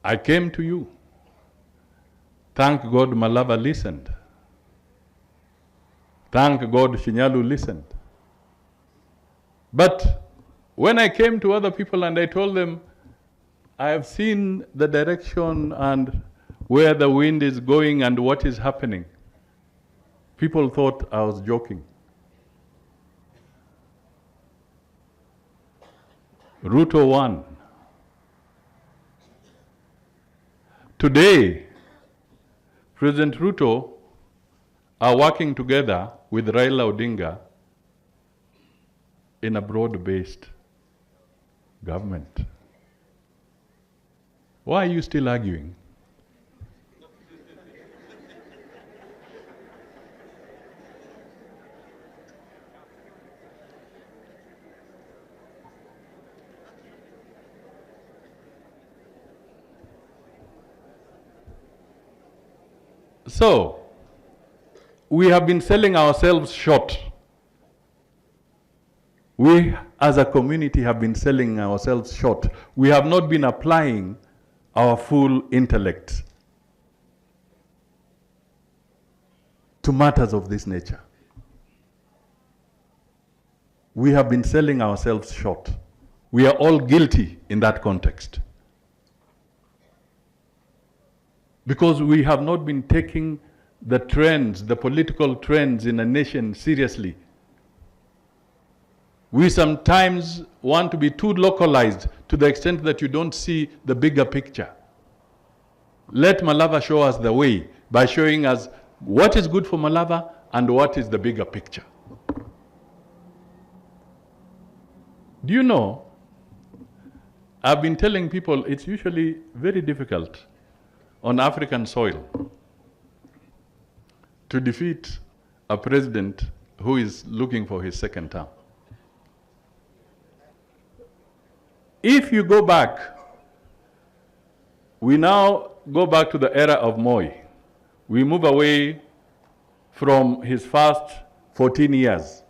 I came to you. Thank God Malava listened. Thank God Shinyalu listened. But when I came to other people and I told them, I have seen the direction and where the wind is going and what is happening, people thought I was joking. Ruto won. Today, President Ruto are working together with Raila Odinga in a broad-based government. Why are you still arguing? So, we have been selling ourselves short. We, as a community, have been selling ourselves short. We have not been applying our full intellect to matters of this nature. We have been selling ourselves short. We are all guilty in that context. Because we have not been taking the trends, the political trends in a nation seriously. We sometimes want to be too localized to the extent that you don't see the bigger picture. Let Malava show us the way by showing us what is good for Malava and what is the bigger picture. Do you know, I've been telling people it's usually very difficult on African soil to defeat a president who is looking for his second term. If you go back, we now go back to the era of Moi. We move away from his first 14 years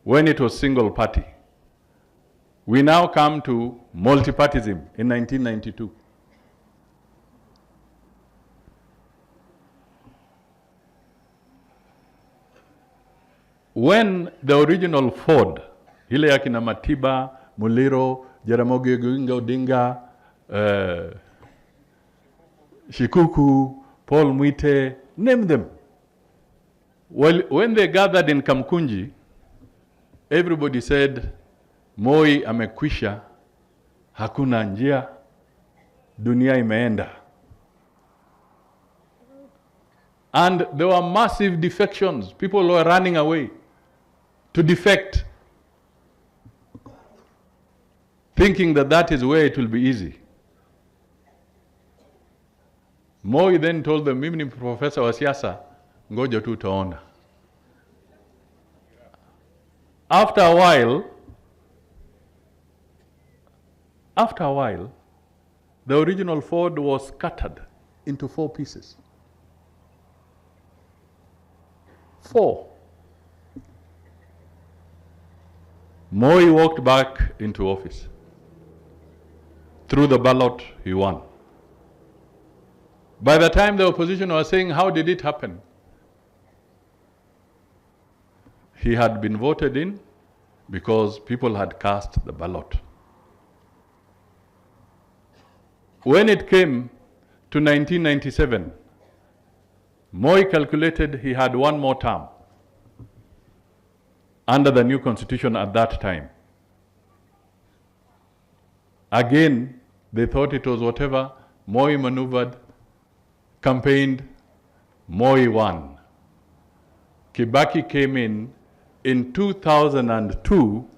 when it was single party. We now come to multipartyism in 1992. When the original Ford, ile ya kina Matiba, Muliro, Jaramogi Oginga Odinga, Shikuku, Paul Mwite, name them. Well, when they gathered in Kamkunji, everybody said, Moi amekwisha, hakuna njia, dunia imeenda. And there were massive defections. People were running away to defect, thinking that that is where it will be easy. Moi then told them, mimi ni professor wa siasa, ngoja tu utaona. After a while, the original Ford was scattered into 4 pieces. 4. Moi walked back into office. Through the ballot, he won. By the time the opposition was saying, how did it happen? He had been voted in because people had cast the ballot. When it came to 1997, Moi calculated he had 1 more term under the new constitution at that time. Again, they thought it was whatever. Moi maneuvered, campaigned, Moi won. Kibaki came in 2002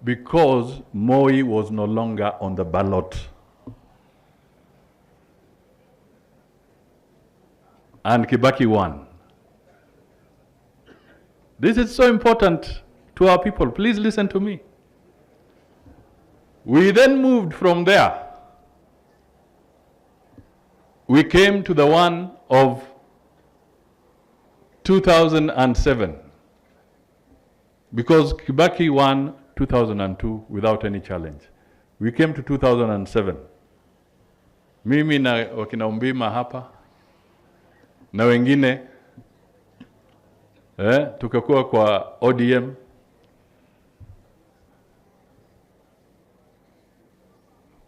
because Moi was no longer on the ballot. And Kibaki won. This is so important to our people. Please listen to me. We then moved from there. We came to the one of 2007. Because Kibaki won 2002 without any challenge. We came to 2007. Mimi na wakina Umbima hapa na wengine tukakuwa kwa ODM.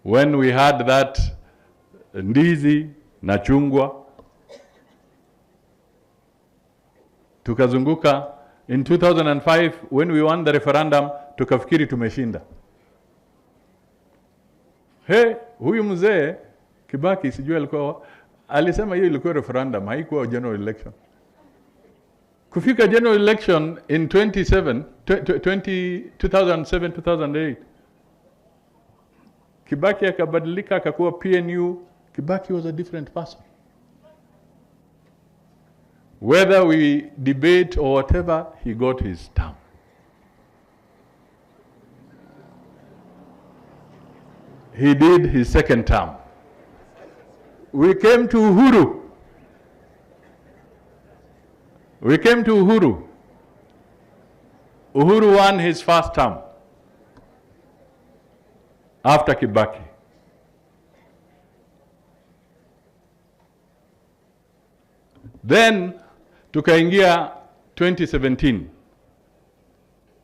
When we had that ndizi na chungwa, tukazunguka. In 2005 when we won the referendum, tukafikiri tumeshinda. Huyu mzee Kibaki sijui alisema hiyo ilikuwa referendum, haikuwa general election. Kufika general election in 2007-2008, Kibaki akabadilika akakuwa PNU. Kibaki was a different person. Whether we debate or whatever, he got his term. He did his second term. We came to Uhuru. Uhuru won his first term after Kibaki. Then tukaingia 2017.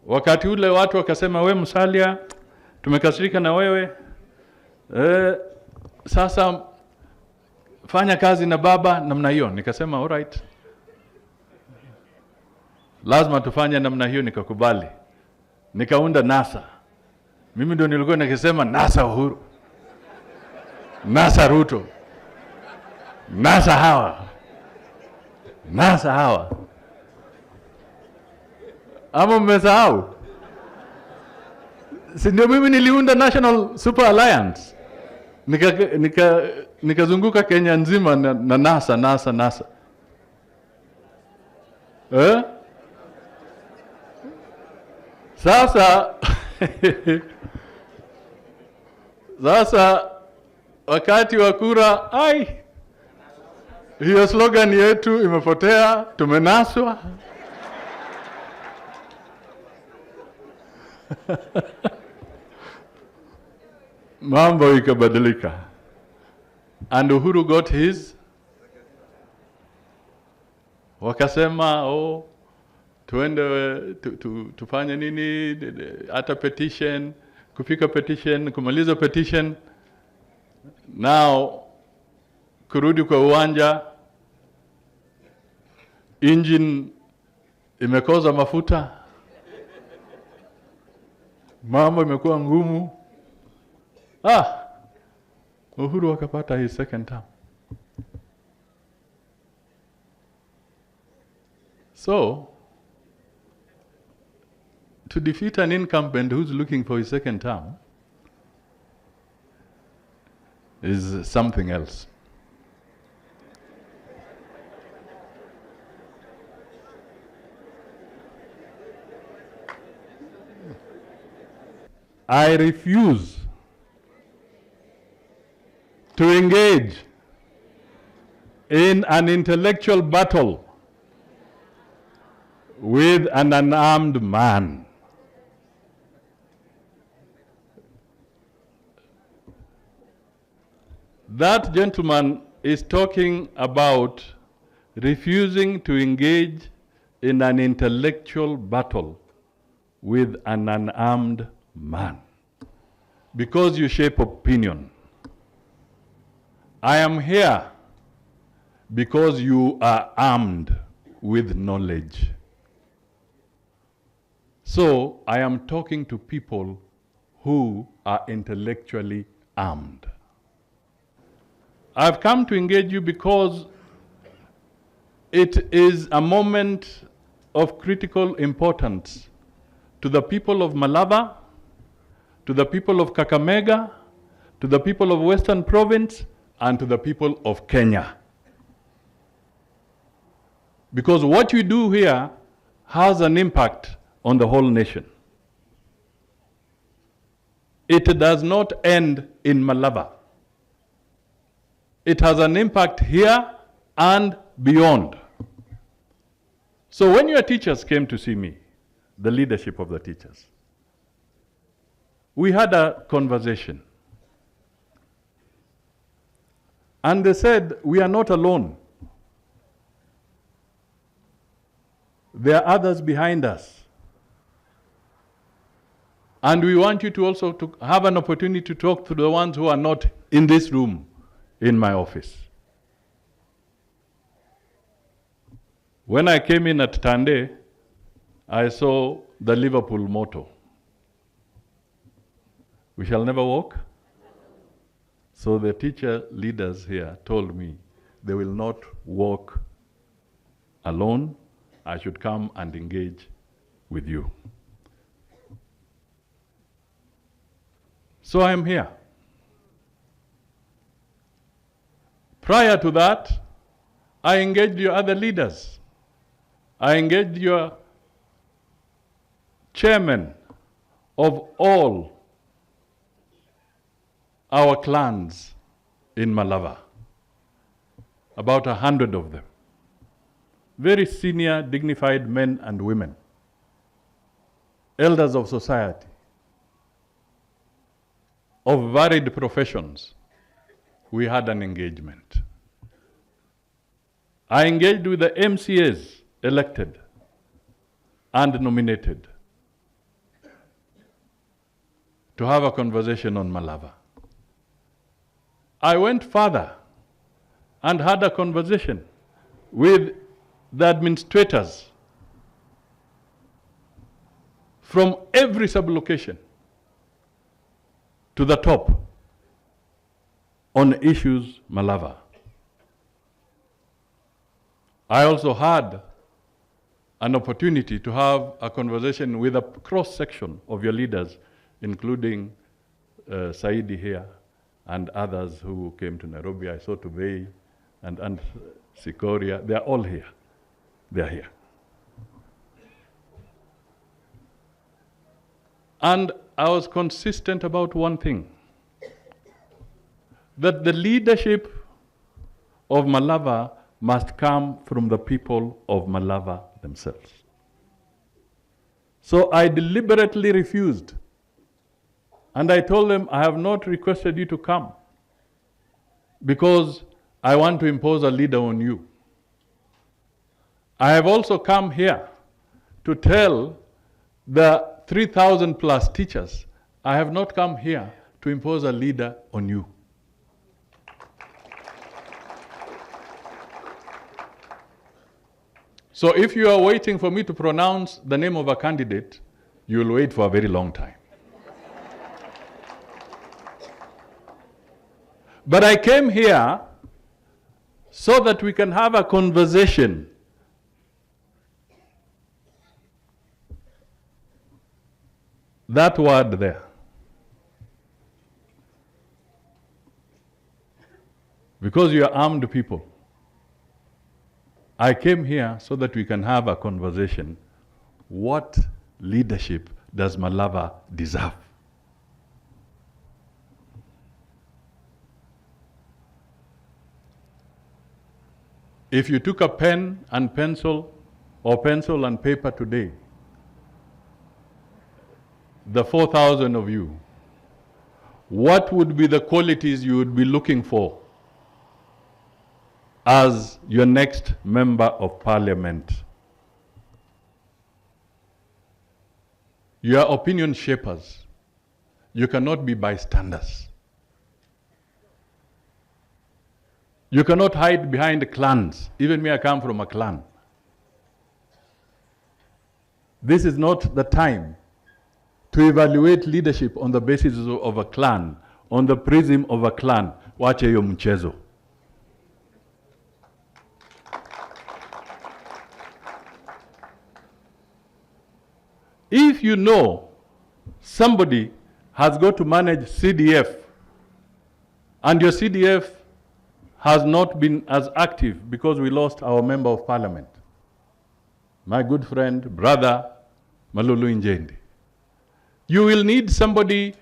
Wakati ule watu wakasema, we Musalia, tumekasirika na wewe. Sasa fanya kazi na baba namna hiyo. Nikasema all right. Lazima tufanye namna hiyo, nikakubali. Nikaunda NASA. Mimi ndio nilikuwa nikisema NASA Uhuru, NASA Ruto, NASA hawa. Ama mmesahau? Si ndio mimi niliunda National Super Alliance. Nikazunguka Kenya nzima na NASA. Sasa wakati wa kura, hiyo slogan yetu imepotea, tumenaswa. Mambo ikabadilika. And Uhuru got his. Wakasema, tuende tufanye nini, hata petition, kufika petition, kumaliza petition. Now kurudi kwa uwanja, engine imekoza mafuta, mambo imekuwa ngumu. Uhuru akapata his second term. So to defeat an incumbent who's looking for his second term is something else. I refuse to engage in an intellectual battle with an unarmed man. That gentleman is talking about refusing to engage in an intellectual battle with an unarmed man. Because you shape opinion. I am here because you are armed with knowledge. So I am talking to people who are intellectually armed. I've come to engage you because it is a moment of critical importance to the people of Malava, to the people of Kakamega, to the people of Western Province, and to the people of Kenya. Because what you do here has an impact on the whole nation. It does not end in Malava. It has an impact here and beyond. So when your teachers came to see me, the leadership of the teachers. We had a conversation. And they said, we are not alone. There are others behind us. And we want you to also to have an opportunity to talk to the ones who are not in this room, in my office. When I came in at Tande, I saw the Liverpool motto. We shall never walk. So the teacher leaders here told me they will not walk alone. I should come and engage with you. So I am here. Prior to that, I engaged your other leaders. I engaged your chairman of all our clans in Malava, about 100 of them. Very senior, dignified men and women, elders of society, of varied professions. We had an engagement. I engaged with the MCAs elected and nominated to have a conversation on Malava. I went further and had a conversation with the administrators from every sublocation to the top on issues Malava. I also had an opportunity to have a conversation with a cross-section of your leaders, including Saidi here, and others who came to Nairobi. I saw Tubei and Sikoria. They are all here. They are here. And I was consistent about one thing, that the leadership of Malava must come from the people of Malava themselves. So I deliberately refused. And I told them, I have not requested you to come because I want to impose a leader on you. I have also come here to tell the 3,000 plus teachers, I have not come here to impose a leader on you. So if you are waiting for me to pronounce the name of a candidate, you will wait for a very long time. But I came here so that we can have a conversation. That word there. Because you are armed people. I came here so that we can have a conversation. What leadership does Malava deserve? If you took a pen and pencil, or pencil and paper today, the 4,000 of you, what would be the qualities you would be looking for as your next member of parliament? You are opinion shapers. You cannot be bystanders. You cannot hide behind clans. Even me, I come from a clan. This is not the time to evaluate leadership on the basis of a clan, on the prism of a clan. Wache yo mchezo. If you know somebody has got to manage CDF and your CDF has not been as active because we lost our member of parliament, my good friend, brother, Malulu Injendi. You will need somebody,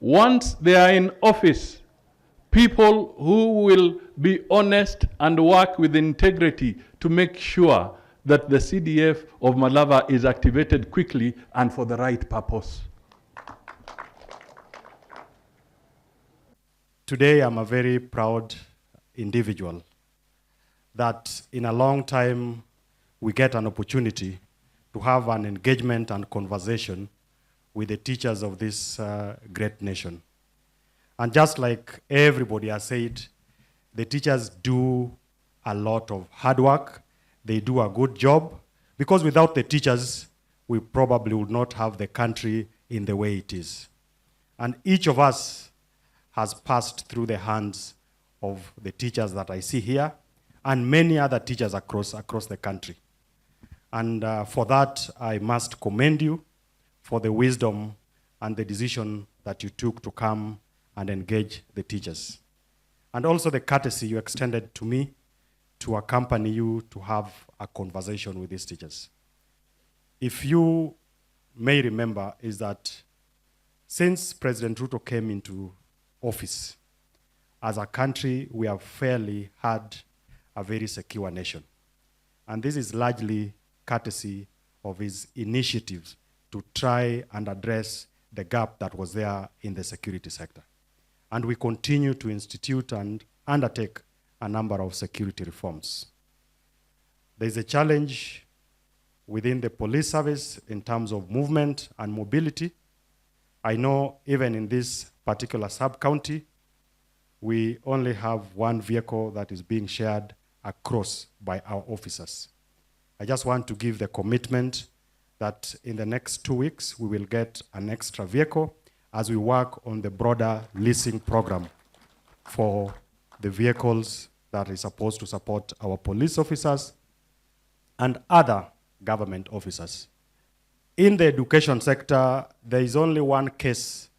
once they are in office, people who will be honest and work with integrity to make sure that the CDF of Malava is activated quickly and for the right purpose. Today, I'm a very proud individual that in a long time, we get an opportunity to have an engagement and conversation with the teachers of this great nation. And just like everybody has said, the teachers do a lot of hard work. They do a good job, because without the teachers, we probably would not have the country in the way it is. And each of us has passed through the hands of the teachers that I see here, and many other teachers across the country. And for that, I must commend you for the wisdom and the decision that you took to come and engage the teachers. And also the courtesy you extended to me to accompany you to have a conversation with these teachers. If you may remember, is that since President Ruto came into office, as a country, we have fairly had a very secure nation. And this is largely courtesy of his initiatives to try and address the gap that was there in the security sector. And we continue to institute and undertake a number of security reforms. There's a challenge within the police service in terms of movement and mobility. I know even in this particular sub-county, we only have one vehicle that is being shared across by our officers. I just want to give the commitment that in the next 2 weeks, we will get an extra vehicle as we work on the broader leasing program for the vehicles that is supposed to support our police officers and other government officers. In the education sector, there is only one case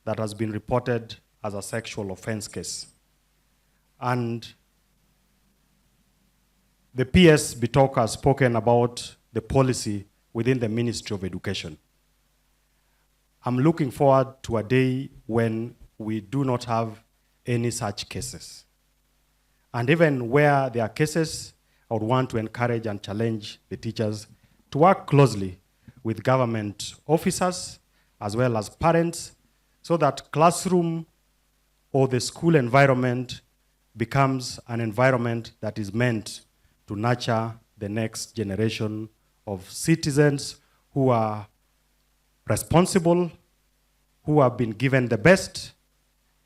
that has been reported as a sexual offense case. And the PS Bitok has spoken about the policy within the Ministry of Education. I'm looking forward to a day when we do not have any such cases. And even where there are cases, I would want to encourage and challenge the teachers to work closely with government officers as well as parents, so that classroom or the school environment becomes an environment that is meant to nurture the next generation of citizens who are responsible, who have been given the best,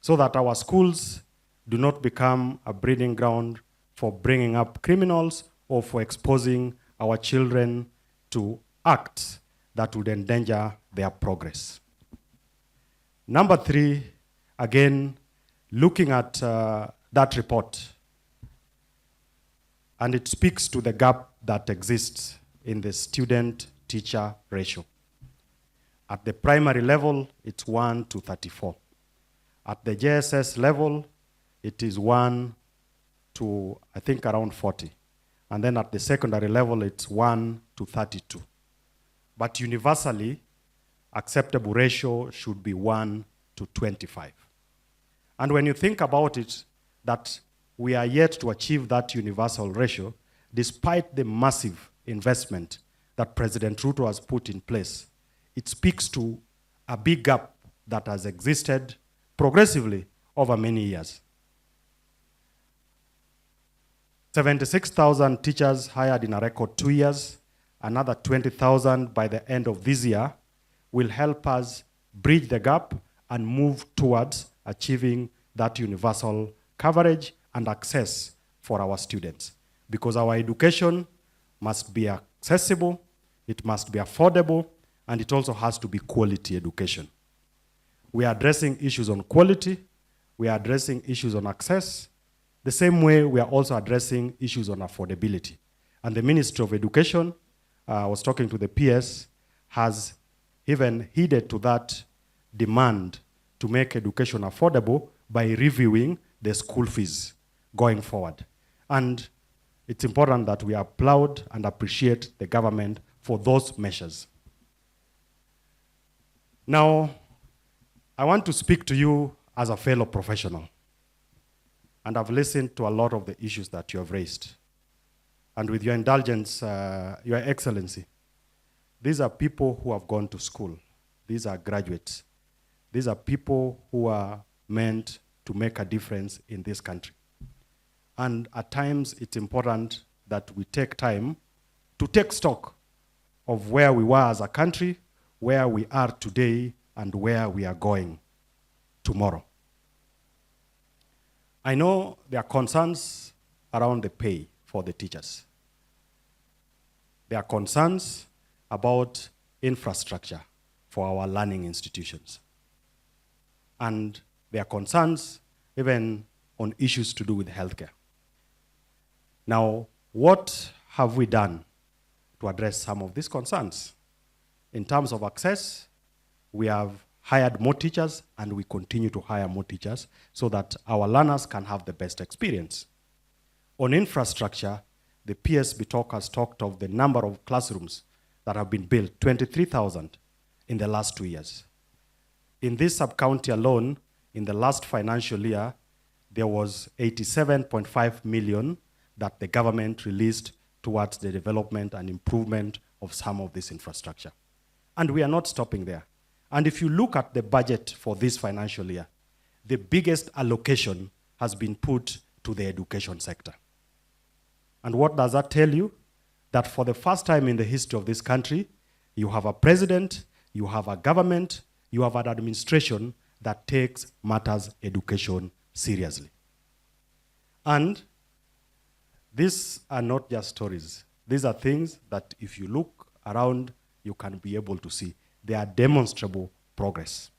so that our schools do not become a breeding ground for bringing up criminals or for exposing our children to acts that would endanger their progress. Number 3, again, looking at that report, and it speaks to the gap that exists in the student-teacher ratio. At the primary level, it's 1 to 34. At the JSS level, it is 1 to, I think, around 40. And then at the secondary level, it's 1 to 32. But universally, acceptable ratio should be 1 to 25. And when you think about it, that we are yet to achieve that universal ratio, despite the massive investment that President Ruto has put in place, it speaks to a big gap that has existed progressively over many years. 76,000 teachers hired in a record 2 years, another 20,000 by the end of this year, will help us bridge the gap and move towards achieving that universal coverage and access for our students. Because our education must be accessible, it must be affordable, and it also has to be quality education. We are addressing issues on quality, we are addressing issues on access, the same way we are also addressing issues on affordability. And the Ministry of Education, I was talking to the PS, has even heeded to that demand to make education affordable by reviewing the school fees going forward. And it's important that we applaud and appreciate the government for those measures. Now, I want to speak to you as a fellow professional. And I've listened to a lot of the issues that you have raised. And with your indulgence, Your Excellency, these are people who have gone to school. These are graduates. These are people who are meant to make a difference in this country. And at times, it's important that we take time to take stock of where we were as a country, where we are today, and where we are going tomorrow. I know there are concerns around the pay for the teachers. There are concerns about infrastructure for our learning institutions. And there are concerns even on issues to do with healthcare. Now, what have we done to address some of these concerns? In terms of access, we have hired more teachers and we continue to hire more teachers so that our learners can have the best experience. On infrastructure, the PSB talk has talked of the number of classrooms that have been built, 23,000 in the last 2 years. In this sub-county alone, in the last financial year, there was 87.5 million that the government released towards the development and improvement of some of this infrastructure. And we are not stopping there. And if you look at the budget for this financial year, the biggest allocation has been put to the education sector. And what does that tell you? That for the first time in the history of this country, you have a president, you have a government, you have an administration that takes matters education seriously. And these are not just stories. These are things that if you look around, you can be able to see. They are demonstrable progress.